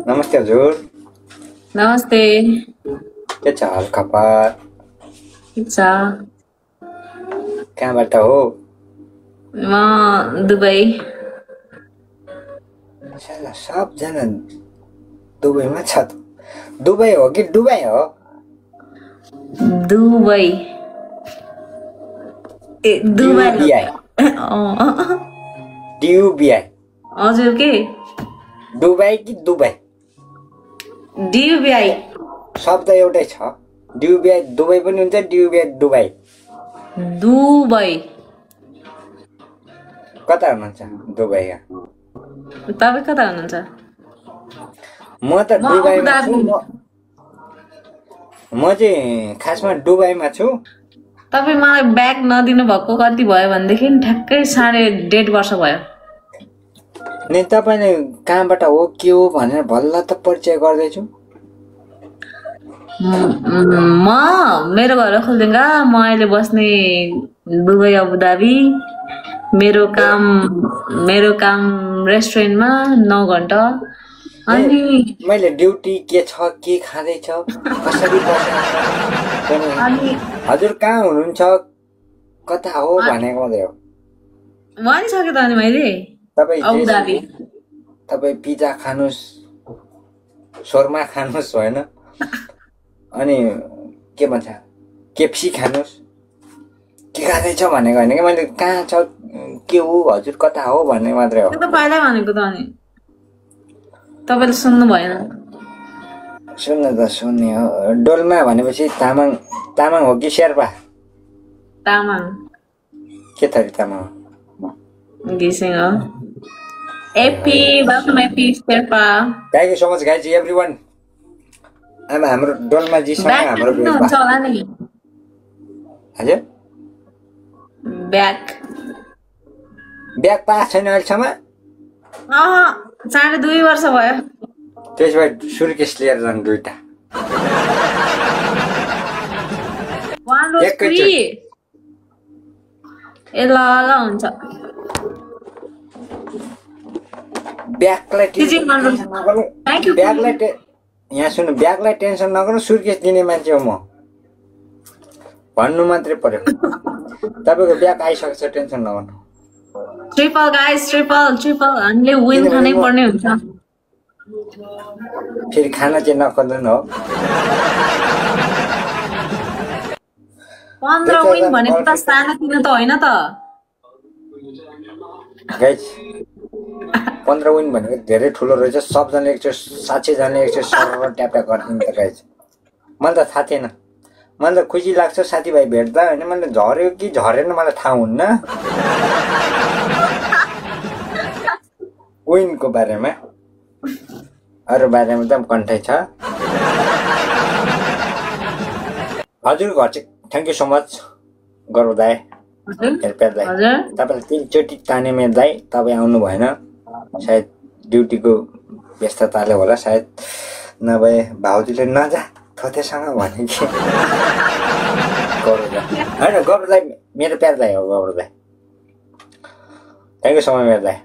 नमस्ते हजुर। नमस्ते। के छ हालखबर? ठिक छ। कहाँबाट हो? म दुबई। साला सबजना दुबईमा छ त। दुबई हो कि दुबई हो? दुबई। ए दुबई। DUBI DUBI हजुर के? दुबई कि दुबई? DUBI शब्द एउटै छ। DUBI दुबई पनि हुन्छ, DUBI दुबई। दुबई। कता हुनुहुन्छ दुबईका? तपाईँ कता हुनुहुन्छ? म त दुबईमा छु। म चाहिँ खासमा दुबईमा छु। तपाईँ मलाई ब्याग नदिनु भएको कति भयो भनेदेखि ठ्याक्कै 1.5 वर्ष भयो। नि तपाईँले कहाँबाट हो के हो भनेर भल्ला त परिचय गर्दैछु। मेरो घर खोल्देङ्गा। म अहिले बस्ने दुबई अबुधाबी। मेरो काम रेस्टुरेन्टमा 9 घण्टा। अनि मैले ड्युटी के छ, के खाँदैछ, कसरी बस्छ, हजुर कहाँ हुनुहुन्छ, कता हो भनेको मात्रै हो। भनिसकेँ त अनि मैले अबुधाबी। तपाईँ पिज्जा खानुहोस्, शोरमा खानुहोस् होइन, अनि के भन्छ केएफसी खानुहोस्, के खाँदैछ भनेको होइन कि मैले कहाँ छ के हो हजुर कता हो भन्ने मात्रै हो। त्यो त पहिल्यै भनेको त अनि तपाईँले सुन्नु भएन। सुन्नु त सुन्ने हो। डोल्मा भनेपछि तामाङ हो कि शेर्पा? तामाङ। के थरी तामाङ? घिसिङ हो। AP welcome AP Sherpa. Thank you so much guys everyone. अब हाम्रो डोल्मा जीसँग हाम्रो भेट हुन्छ होला नि। हजुर ब्याग पाएको छैन अहिलेसम्म? 2.5 वर्ष भयो। त्यसो भए सुर्केस लिएर जानु दुईटा। ए ल हुन्छ। ब्यागलाई यहाँ सुन्नु, ब्यागलाई टेन्सन नगर्नु, सुर्केस दिने मान्छे हो म, भन्नु मात्रै पर्यो। तपाईँको ब्याग आइसकेछ, टेन्सन नगर्नु। ट्रिपल गाइस, ट्रिपल हामीले विन खानै पर्ने हुन्छ। फेरि खाना चाहिँ नखोज्नु हो। 15 विन भनेको त सानोतिनो त होइन त गाइस। 15 विन भनेको धेरै ठुलो रहेछ। सबजनाले एकचोटि 700 जनाले एकचोटि सर ट्याप्टा गरिदिनु त गाइस। मलाई त थाहा थिएन। मलाई त खुसी लाग्छ साथीभाइ भेट्दा होइन। मैले झऱ्यो कि झरेन मलाई थाहा हुन्न विनको बारेमा। अरू बारेमा त कन्ठै छ। हजुरको घर चाहिँ थ्याङ्क यू सो मच गर्व दाइ, हेरप्यार दाइ। तपाईँले 3 चोटि ताने मेरो दाइ, तपाईँ आउनु भएन, सायद ड्युटीको व्यस्तताले होला, सायद नभए भाउजूले नजा थोतेसँग भने कि गौरव दाइ होइन, गौरव दाइ मेरो प्यार दाइ हो, गौरव दाइ। थ्याङ्क यू सो मच मेरो दाइ।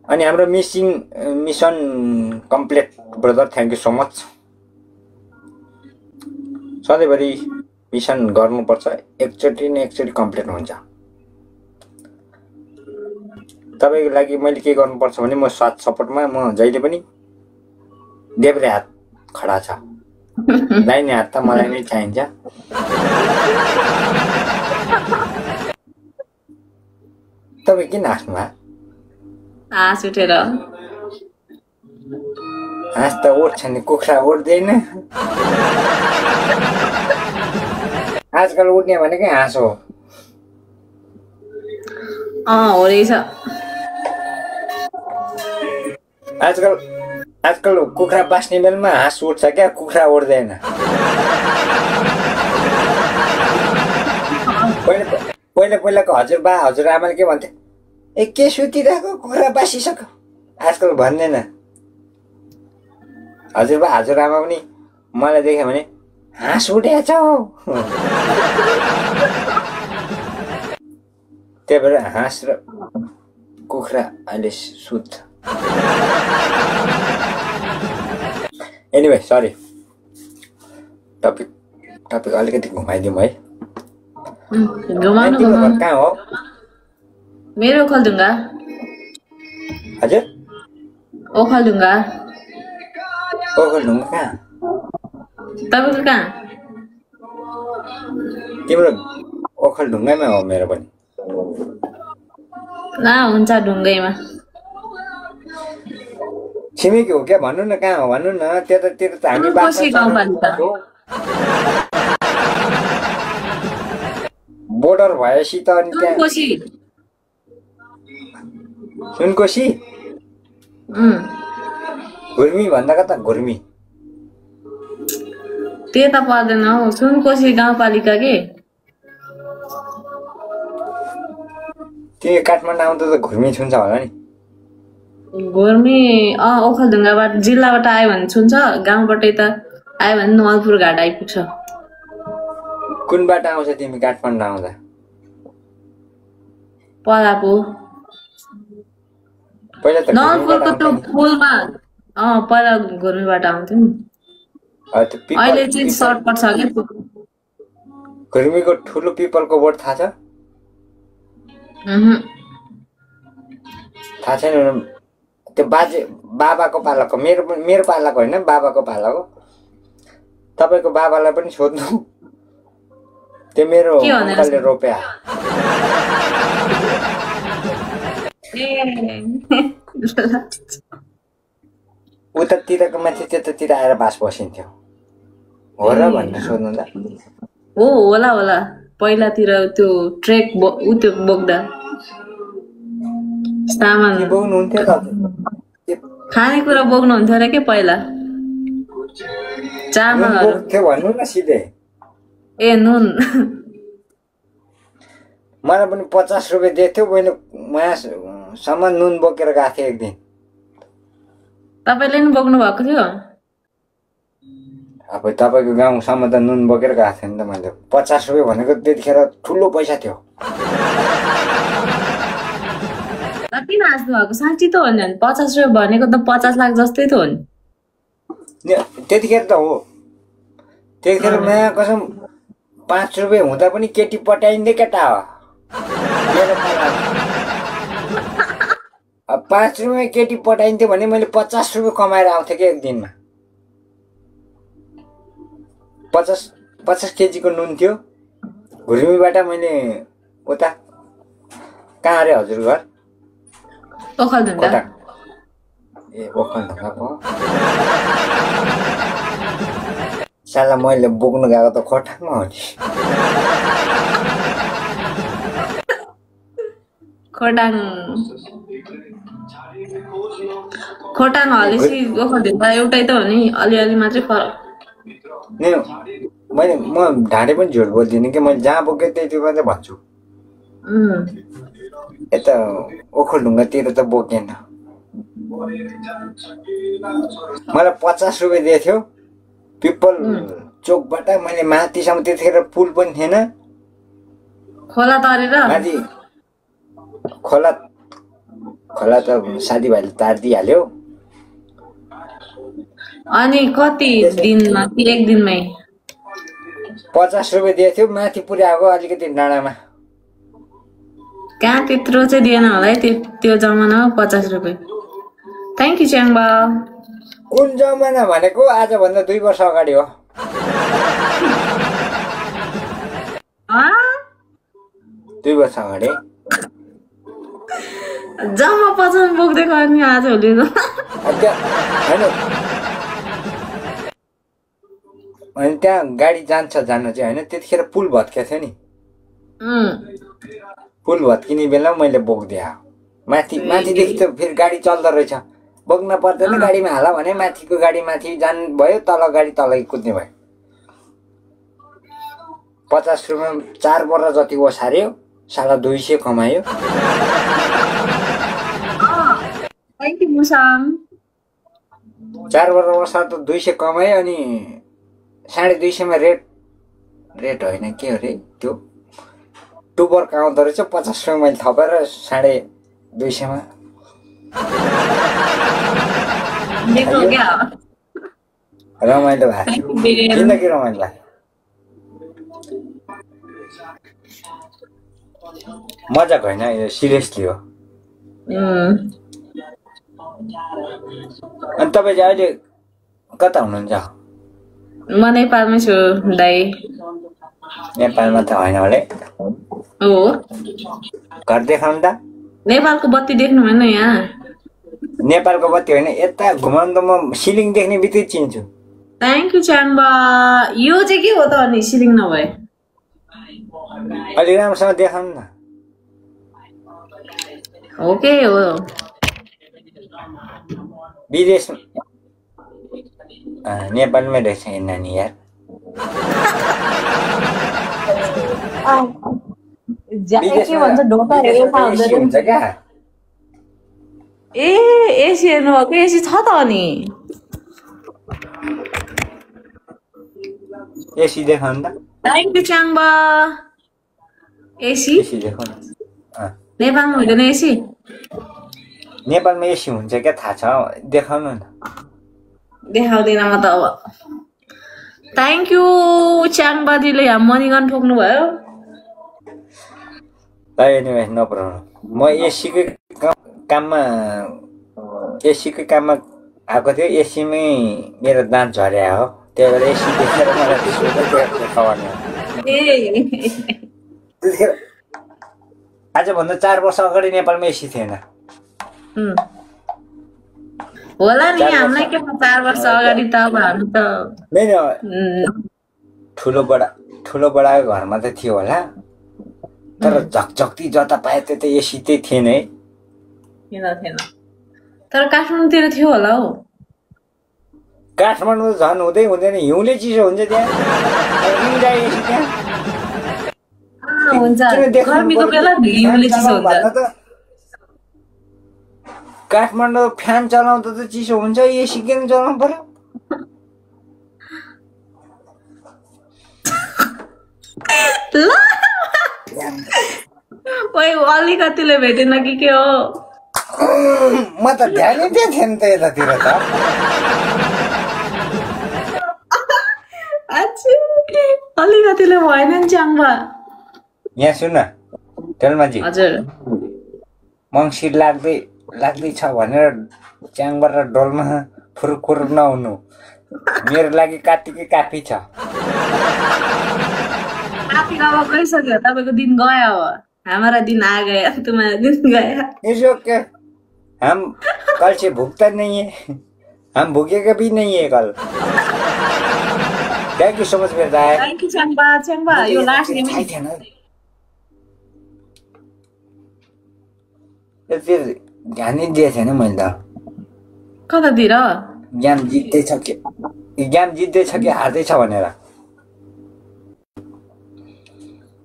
अनि हाम्रो mission complete brother, thank you so much. सधैँभरि मिसन गर्नुपर्छ, एकचोटि न एकचोटि कम्प्लिट हुन्छ। तपाईँको लागि मैले के गर्नुपर्छ भने म साथ सपोर्टमा म जहिले पनि देब्रे हात खडा छ, दाहिने हात त मलाई नै चाहिन्छ। तपाईँ किन हाँस्नु भयो? हाँस उठेर। हाँस त उठ्छ नि, कुखुरा उठ्दैन। आजकल उठ्ने भनेकै हाँस हो। हो रहेछ। आजकल कुखुरा बाँच्ने बेलामा हाँस उठ्छ क्या, कुखुरा उठ्दैन। पहिलाको हजुरबा हजुरआमाले के भन्थे, ए के सुतिरहेको कुखुरा बाँसिसक्यो, आजकल भन्दैन। हजुरबा हजुरआमा पनि मलाई देख्यो भने हाँस उठेछ त्यही भएर हाँस र कुखुरा अहिले सुत्छ। एनिवे सरी टपिक अलिकति घुमाइदिउँ है। घुमाउनु तिम्रो घर घुमाउनु। कहाँ हो? मेरो ओखलढुङ्गा। हजुर ओखलढुङ्गा। ओखलढुङ्गा कहाँ? तपाईँको कहाँ? तिम्रो ओखलढुङ्गैमा हो मेरो पनि। ना हुन्छ ढुङ्गैमा। छिमेकी हो क्या? भन्नु न कहाँ हो भन्नु न। त्यतातिर त हामी सुनकोशी गाउँपालिका। बोर्डर भएपछि त अनि त्यहाँ सुनकोशी। सुनकोशी घुर्मी भन्दा कता घुर्मी? त्यता पर्दैन हौ, सुनकोशी गाउँपालिका के। तिमी काठमाडौँ आउँदा त घुर्मी छुन्छ होला नि। घुर्मी ओखलढुङ्गाबाट जिल्लाबाट आयो भने छुन्छ, गाउँबाटै त आयो भने नवलपुर घाट आइपुग्छ। कुन बाटो आउँछ तिमी काठमाडौँ आउँदा? पलापु पहिला त नवलपुरको त्यो पुलमा पहिला घुर्मीबाट आउँथ्यो नि। अहिले चाहिँ सर्टकट छ कि। घुर्मीको ठुलो पिपलको बोट थाहा छ? थाहा छैन। त्यो बाबाको पालाको, मेरो पालाको होइन, बाबाको पालाको। तपाईँको बाबालाई पनि सोध्नु, त्यो मेरो अङ्कलले रोप्या। उतातिरको माथि त्यतातिर आएर बास बसिन्थ्यो हो र भनेर सोध्नु त। हो होला होला, पहिलातिर त्यो ट्रेक त्यो बोक्दा सामान बोक्नुहुन्थ्यो त। खानेकुरा बोक्नुहुन्थ्यो अरे के पहिला, चामलहरू बोक्थ्यो भन्नु न सिधै। ए नुन। मलाई पनि 50 रुपियाँ दिएको थियो। मैले उहाँसम्म नुन बोकेर गएको थिएँ एक दिन। तपाईँले नि बोक्नु भएको थियो? अब तपाईँको गाउँसम्म त नुन बोकेर गएको थिएँ नि त मैले। 50 रुपियाँ भनेको त्यतिखेर ठुलो पैसा थियो। किन हाँस्नु भएको? साँच्ची त हो नि। 50 रुपियाँ भनेको त 50 लाख जस्तै त हो नि। त्यतिखेर त हो। त्यतिखेर नयाँ कसम 5 रुपियाँ हुँदा पनि केटी पटाइँदै केटा हो मेरो पालामा। अब 5 रुपियाँ केटी पटाइन्थ्यो भने मैले 50 रुपियाँ कमाएर आउँथेँ कि एक दिनमा। 50 केजीको नुन थियो। घुर्मीबाट मैले उता कहाँ अरे हजुर घर? ओखलढुङ्गा। ए ओखलढुङ्गा पो। साला मैले बोक्नु गएको त खोटाङमा हो नि। खोटाङ हलेसी ओखलढुङ्गा एउटै त हो नि, अलिअलि मात्रै फरक। म ढाँडे पनि झुट बोल्दिनँ कि। मैले जहाँ बोकेँ त्यति मात्रै भन्छु। यता ओखलढुङ्गातिर त बोकेन। मलाई 50 रुपियाँ दिएको थियो। पिपल चोकबाट मैले माथिसम्म, त्यतिखेर पुल पनि थिएन। खोला तरेर माथि खोला त साथीभाइले तारिदिइहाल्यो। अनि कति दिनमा कि एक दिनमै? 50 रुपियाँ दिएको थियो। माथि पुर्याएको अलिकति डाँडामा। कहाँ त्यत्रो चाहिँ दिएन होला है त्यो जमानामा 50 रुपियाँ। Thank you Changba. कुन जमाना भनेको आजभन्दा 2 वर्ष अगाडि हो। 2 वर्ष अगाडि जम्मा 50 बोक्दै गयो नि आज भोलि। अनि त्यहाँ गाडी जान्छ जानु चाहिँ होइन। त्यतिखेर पुल भत्किएको थियो नि। पुल भत्किने बेला मैले बोक्दिएँ। माथिदेखि त फेरि गाडी चल्दो रहेछ। बोक्न पर्दैन, गाडीमा हाल भने माथिको गाडी माथि जानु भयो, तल गाडी तलै कुद्ने भयो। 50 रुपियाँ 4 वर्ष जति ओसार्यो। साला 200 कमायो। Thank you मुसाम। 4 वर्ष ओसार त 200 कमायो। अनि 250 मा रेट होइन के हो रे त्यो टुबर आउँदो रहेछ। 50 रुपियाँ मैले थपेर 250 मा। रमाइलो भएको किनकि रमाइलो लाग्यो मजाक होइन यो सिरियसली हो अनि तपाईँ चाहिँ अहिले कता हुनुहुन्छ म नेपालमै छु दाइ नेपालमा त होइन होला हो घर देखाउनु त नेपालको बत्ती देख्नु भएन यहाँ नेपालको बत्ती होइन यता घुमाउनु त म सिलिङ देख्ने बित्तिकै चिन्छु थ्याङ्क यू च्याङ्बा यो चाहिँ के हो त अनि सिलिङ नभए अलि राम्रोसँग देखाउनु न हो के हो विदेश नेपालमै रहेछ नानी यार हुन्छ क्या ए एसी हेर्नु भएको एसी छ त अनि एसी देखाउनु त thank you Chyangba AC AC देखाउनु नेपालमा हुँदैन एसी नेपालमा एसी हुन्छ क्या थाहा छ देखाउनु न देखाउँदिन म त अब थ्याङ्क यू च्याङ्बाजीले यहाँ मनीगन ठोक्नु भयो एनिवे नो प्रब्लम म एसीकै काममा आएको थियो एसीमै मेरो दाँत झर्या हो त्यही भएर एसी देखेर मलाई आजभन्दा 4 वर्ष अगाडि नेपालमा एसी थिएन होला नि हामीलाई के 4 वर्ष अगाडि त अब हामी त ठुलो बडाको घरमा त थियो होला तर झकझक्ती जता पाए त्यता एसी चाहिँ थिएन है थिएन तर काठमाडौँतिर थियो होला हौ काठमाडौँ झन् हुँदैन हिउँले चिसो हुन्छ त्यहाँ गर्मीको बेला हिउँले चिसो हुन्छ काठमाडौँ फ्यान चलाउँदा त चिसो हुन्छ एसी किन चलाउनु पर्यो अलिकतिले भेटेन कि के हो म त ध्यानै थिएन त यतातिर त अलिकतिले भएन नि च्याङ्बा यहाँ सुन टेलमाजी हजुर मङ्सिर लाग्दैछ भनेर च्याङबा र डोलमा फुरुकुर नहुनु मेरो लागि कातिकै काफी छ काफी अब गइसक्यो तपाईँको दिन गयो अब हमारा दिन आ गया तुम्हारा दिन गया इट्स ओके हम कल से भुगता नहीं है हम भुगेगा भी नहीं है कल थैंक यू सो मच मेरा दाइ थैंक यू च्याङ्बा यो लास्ट गेम ध्यानै दिएको थिएन मैले त कतातिर गेम जित्दैछ कि हार्दैछ भनेर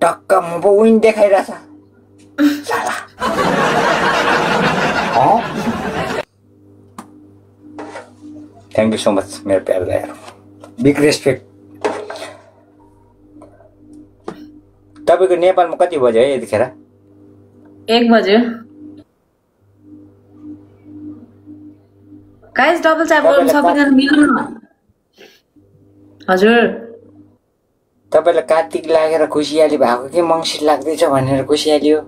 टक्क म पो विन देखाइरहेछ थ्याङ्क यू सो मच मेरो प्यारो दाइहरू बिग रेस्पेक्ट तपाईँको नेपालमा कति बज्यो है यतिखेर 1 बज्यो गाइस डबल ट्याप गर्नु सबैजना मिल्नु न हजुर तपाईँलाई कार्तिक लागेर खुसियाली भएको कि मङ्सिर लाग्दैछ भनेर खुसियाली हो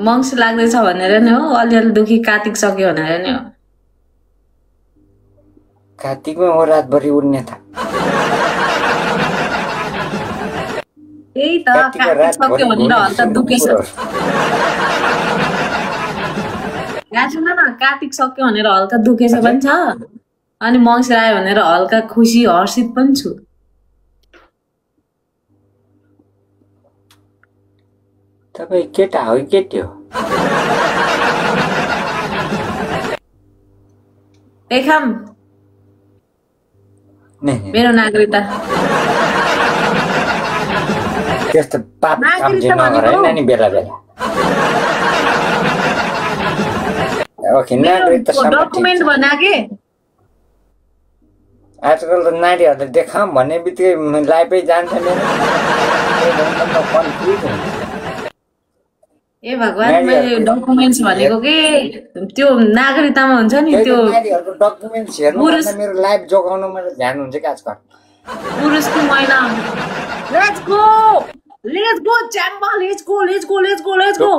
मङ्सिर लाग्दैछ भनेर नि हो अलिअलि दुखी कार्तिक सक्यो भनेर नि हो कार्तिकमै हो रातभरि उड्ने त त्यही त कार्तिक सक्यो भनेर हल्का दुखेछ यहाँ सुन न कार्तिक सक्यो भनेर हल्का दुखेछ पनि छ अनि मङ्सिर आयो भनेर हल्का खुसी हर्षित पनि छु तपाईँ केटा हो कि केटी हो देखाम मेरो नागरिकता त्यस्तो पाप काम चाहिँ नगर है नानी बेला ओके नागरिकता डकुमेन्ट बना के आजकल त नारीहरूले देखाऊँ भन्ने बित्तिकै लाइफै जान्छ मेरो ए भगवान मैले डकुमेन्ट्स भनेको के त्यो नागरिकतामा हुन्छ नि त्यो नारीहरुको डकुमेन्ट्स हेर्नु मेरो लाइफ जोगाउन मेरो ध्यान हुन्छ के आजकल पुरुष कि महिला लेट्स गो च्याम्बा लेट्स गो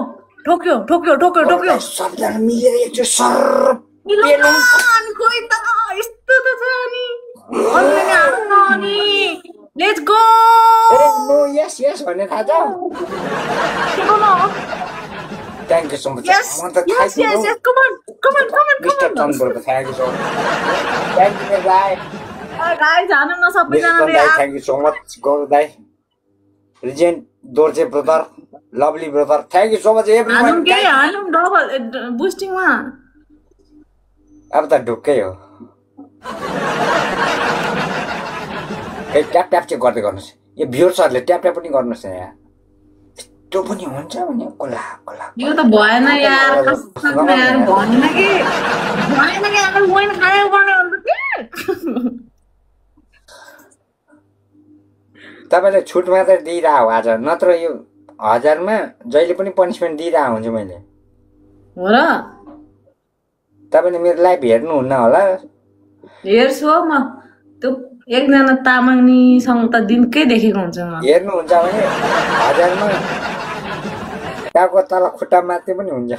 ठोक्यो सबजना मिलेर एकचोटि सर खोइ त यस्तो त छ नि लेट्स गो नो यस भन्ने थाहा छ थ्याङ्क यू सो मच म त थाहा छैन कम अन मिस्टर चन्द्रको thank you so much thank you guy guys हानौँ न सबैजनाले thank you so much Gaurav दाइ Regent Dorje brother lovely brother thank you so much everyone हानौँ डबल बुस्टिङमा अब त ढुक्कै हो ट्याप चाहिँ गर्दै गर्नुहोस् यो भ्युअर्सहरूले ट्याप पनि गर्नुहोस् न यहाँ यस्तो पनि हुन्छ भने कोला यो त भएन यार भनेन कि अगर मोइन खायो भने तपाईँले छुट मात्रै दिइरह हो आज नत्र यो 1000 मा जहिले पनि पनिसमेन्ट दिइरह हुन्छु मैले हो र तपाईँले मेरो लाइभ हेर्नुहुन्न होला हेर्छु हो म त्यो एकजना तामाङनीसँग त दिनकै देखेको हुन्छ म हेर्नुहुन्छ भने 1000 मा टाउको तल खुट्टा मात्रै पनि हुन्छ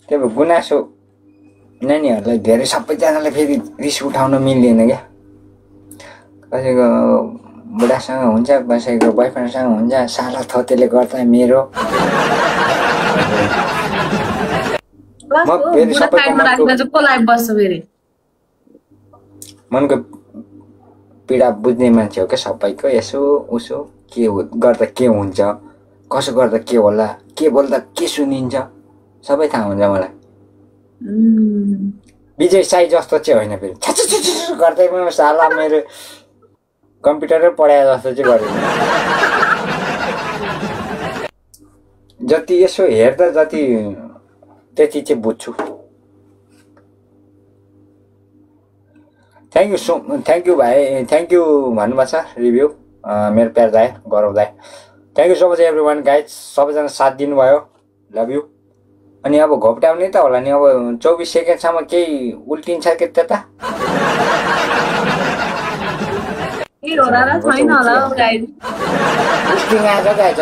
त्यही गुनासो नानीहरूलाई धेरै सबैजनाले फेरि रिस उठाउन मिल्दैन क्या कसैको बुढासँग हुन्छ कसैको बोयफ्रेन्डसँग हुन्छ साला थोतेले गर्दा मेरो मनको पीडा बुझ्ने मान्छे हो क्या सबैको यसो उसो के गर्दा के हुन्छ कसो गर्दा के होला के बोल्दा के सुनिन्छ सबै थाहा हुन्छ मलाई विजय साई जस्तो चाहिँ होइन फेरि गर्दै म साला मेरो कम्प्युटरै पढाए जस्तो चाहिँ गरेँ जति यसो हेर्दा जति त्यति चाहिँ बुझ्छु थ्याङ्क यू भाइ थ्याङ्क यू भन्नुभएको छ रिभ्यू मेरो प्यार दाइ गौरव दाइ thank you so much every one guys सबैजना साथ दिनुभयो लभ यू अनि अब घोप्टाउने त होला नि अब 24 सेकेन्डसम्म केही उल्टिन्छ के त्यता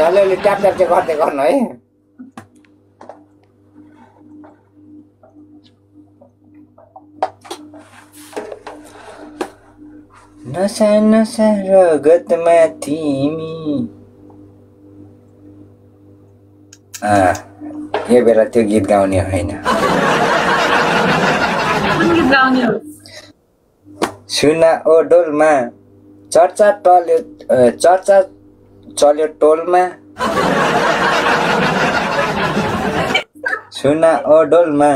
अलिअलि ट्याप चाहिँ गर्दै गर्नु है नसा नसा रगतमा तिमी यो बेला त्यो गीत गाउने होइन सुना ओ डोलमा चर्चा चल्यो टोलमा सुना ओ डोलमा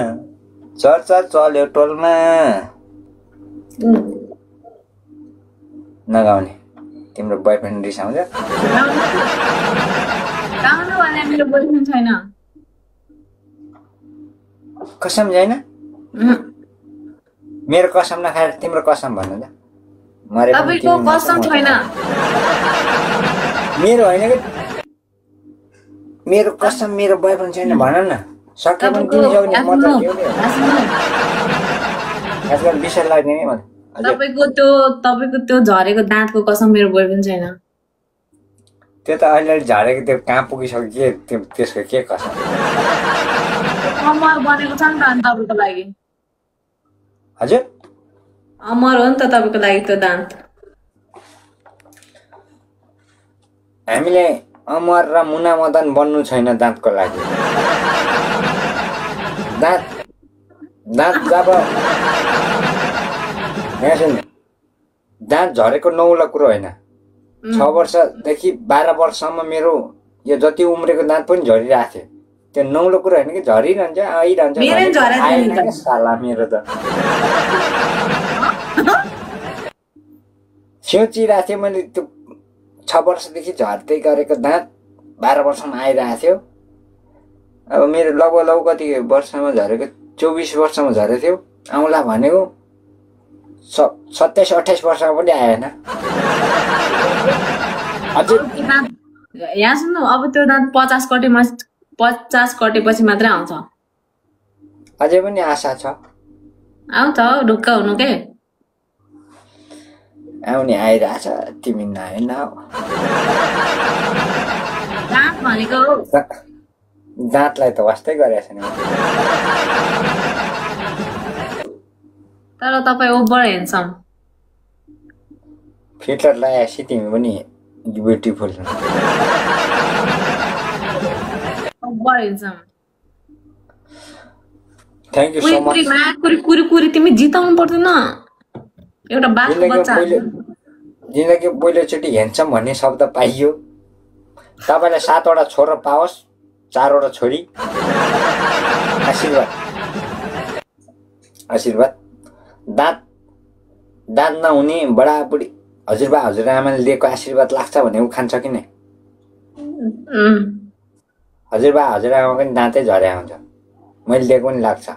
चर्चा चल्यो टोलमा नगाउने तिम्रो बोयफ्रेन्ड रिसाउँछ मेरो बोयफ्रेन्ड छैन कसम छैन मेरो कसम नखाएर तिम्रो कसम भन्नु त मरे तपाईको कसम छैन मेरो होइन कि मेरो कसम मेरो बोयफ्रेन्ड छैन भन न सक्यो भने तिमी सक्ने म त आजकल विषय लाग्दैन नि मलाई तपाईको त्यो झरेको दाँतको कसम मेरो बोयफ्रेन्ड छैन त्यो त अहिले झरेको त्यो कहाँ पुगिसक्यो के त्यसको के कसम अमर बनेको छ नि त तपाईँको लागि हजुर अमर हो नि त तपाईँको लागि त्यो दाँत हामीले अमर र मुना मदन बन्नु छैन दाँतको लागि दाँत जब यहाँ सुन दाँत झरेको नौलो कुरो होइन 6 वर्षदेखि 12 वर्षसम्म मेरो यो जति उम्रेको दाँत पनि झरिरहेको थियो त्यो नौलो कुरो होइन कि झरिरहन्छ आइरहन्छ साला मेरो त सोचिरहेको थिएँ मैले त्यो 6 वर्षदेखि झर्दै गरेको दाँत 12 वर्षमा आइरहेको थियो अब मेरो लगभग कति वर्षमा झरेको 24 वर्षमा झरेको थियो आउँला भनेको 27-28 वर्षमा पनि आएन अझै यहाँ सुन्नु अब त्यो दाँत 50 कटेपछि मात्रै आउँछ अझै पनि आशा छ आउँछ ढुक्क हुनु के आउने आइरहेछ तिमी नआए न दाँत भनेको दाँतलाई त वास्तै गरेको छैन तर तपाईँ ओभर ह्यान्डसम फिल्टर लगाएपछि तिमी पनि beautiful over handsome thank you so much कुरी तिमी जिताउनु पर्दैन एउटा बाघको बच्चा जिन्दगी पहिलोचोटि ह्यान्डसम भन्ने शब्द पाइयो तपाईँलाई 7 वटा छोरा पाओस् 4 वटा छोरी आशीर्वाद दाँत नहुने बडाबुडी हजुरबा हजुरआमाले दिएको आशीर्वाद लाग्छ भने ऊ खान्छ कि नै हजुरबा हजुरआमा पनि दाँतै झर्या हुन्छ मैले दिएको पनि लाग्छ